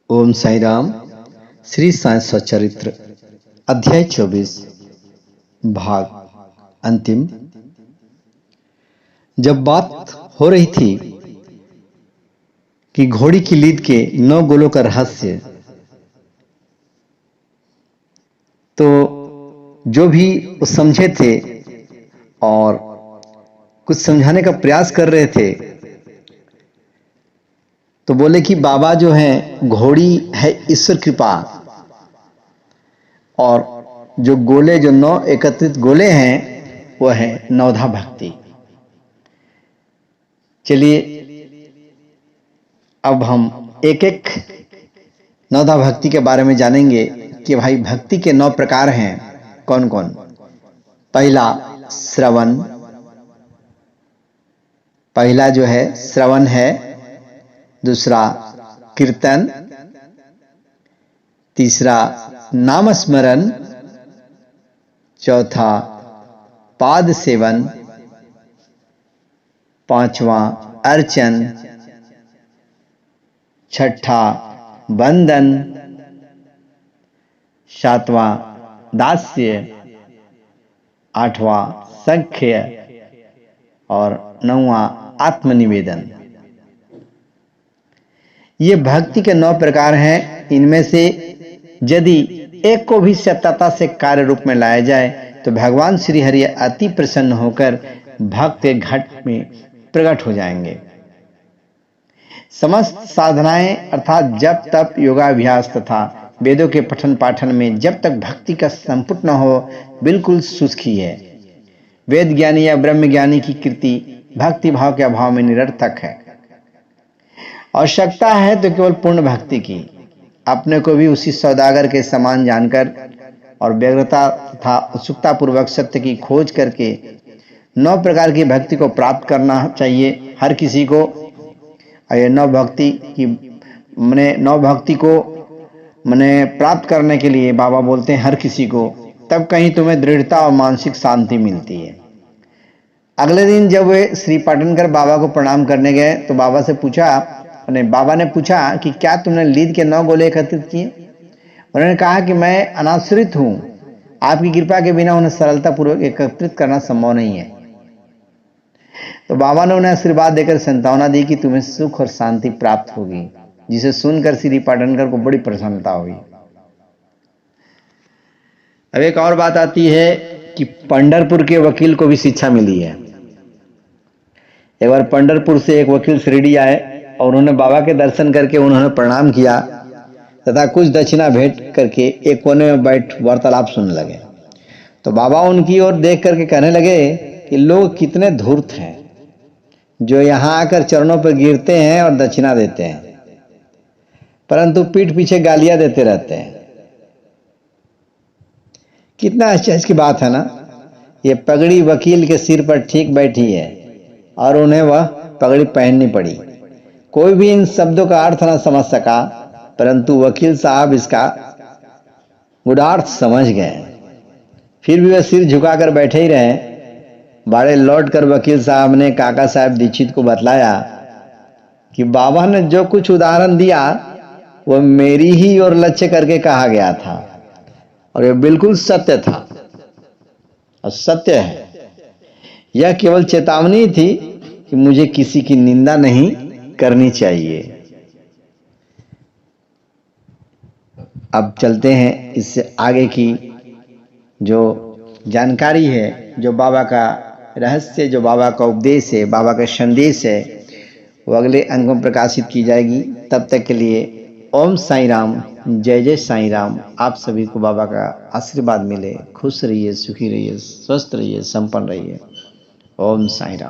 ओम साई राम। श्री साई सच्चरित्र अध्याय 24 भाग अंतिम। जब बात हो रही थी कि घोड़ी की लीद के 9 गोलों का रहस्य, तो जो भी वो समझे थे और कुछ समझाने का प्रयास कर रहे थे, तो बोले कि बाबा जो है घोड़ी है ईश्वर कृपा, और जो गोले, जो 9 एकत्रित गोले हैं, वो है नवधा भक्ति। चलिए अब हम एक एक नवधा भक्ति के बारे में जानेंगे कि भाई भक्ति के 9 प्रकार हैं कौन कौन। पहला श्रवण, पहला जो है श्रवण है। दूसरा कीर्तन, तीसरा नाम स्मरण, चौथा पाद सेवन, पांचवा अर्चन, छठा बंदन, सातवां दास्य, आठवां सख्य और 9वां आत्मनिवेदन। ये भक्ति के 9 प्रकार हैं। इनमें से यदि एक को भी सत्यता से कार्य रूप में लाया जाए तो भगवान श्री हरि अति प्रसन्न होकर भक्त के घट में प्रकट हो जाएंगे। समस्त साधनाएं अर्थात जप तप योगाभ्यास तथा वेदों के पठन पाठन में जब तक भक्ति का संपुट न हो, बिल्कुल सूखी है। वेद ज्ञानी या ब्रह्म ज्ञानी की कृति भक्ति भाव के अभाव में निरर्थक है। आवश्यकता है तो केवल पूर्ण भक्ति की। अपने को भी उसी सौदागर के समान जानकर और व्यग्रता तथा उत्सुकता पूर्वक सत्य की खोज करके 9 प्रकार की भक्ति को प्राप्त करना चाहिए हर किसी को। ये 9 भक्ति की नौ भक्ति को प्राप्त करने के लिए बाबा बोलते हैं हर किसी को, तब कहीं तुम्हें दृढ़ता और मानसिक शांति मिलती है। अगले दिन जब वे श्री पाटनकर बाबा को प्रणाम करने गए तो बाबा ने पूछा कि क्या तुमने लीद के 9 गोले एकत्रित किए? उन्होंने कहा कि मैं अनाश्रित हूं, आपकी कृपा के बिना उन्हें सरलता पूर्वक एकत्रित करना संभव नहीं है। तो बाबा ने उन्हें आशीर्वाद देकर सांत्वना दी कि तुम्हें सुख और शांति प्राप्त होगी, जिसे सुनकर श्री पाटनकर को बड़ी प्रसन्नता हुई। अब एक और बात आती है कि पंढरपुर के वकील को भी शिक्षा मिली है। एक बार पंढरपुर से एक वकील शिरडी आए और उन्होंने बाबा के दर्शन करके उन्होंने प्रणाम किया तथा कुछ दक्षिणा भेंट करके एक कोने में बैठ वार्तालाप सुनने लगे। तो बाबा उनकी ओर देख करके कहने लगे कि लोग कितने धूर्त हैं जो यहाँ आकर चरणों पर गिरते हैं और दक्षिणा देते हैं, परंतु पीठ पीछे गालियां देते रहते हैं। कितना आश्चर्य की बात है ना। ये पगड़ी वकील के सिर पर ठीक बैठी है और उन्हें वह पगड़ी पहननी पड़ी। कोई भी इन शब्दों का अर्थ न समझ सका, परंतु वकील साहब इसका गुडार्थ समझ गए। फिर भी वह सिर झुकाकर बैठे ही रहे। बाड़े लौट कर वकील साहब ने काका साहब दीक्षित को बतलाया कि बाबा ने जो कुछ उदाहरण दिया वह मेरी ही ओर लक्ष्य करके कहा गया था और यह बिल्कुल सत्य था और सत्य है। यह केवल चेतावनी थी कि मुझे किसी की निंदा नहीं करनी चाहिए। अब चलते हैं इससे आगे की जो जानकारी है, जो बाबा का रहस्य, जो बाबा का उपदेश है, बाबा का संदेश है, वो अगले अंक में प्रकाशित की जाएगी। तब तक के लिए ओम साई राम, जय जय साई राम। आप सभी को बाबा का आशीर्वाद मिले। खुश रहिए, सुखी रहिए, स्वस्थ रहिए, संपन्न रहिए। ओम साई राम।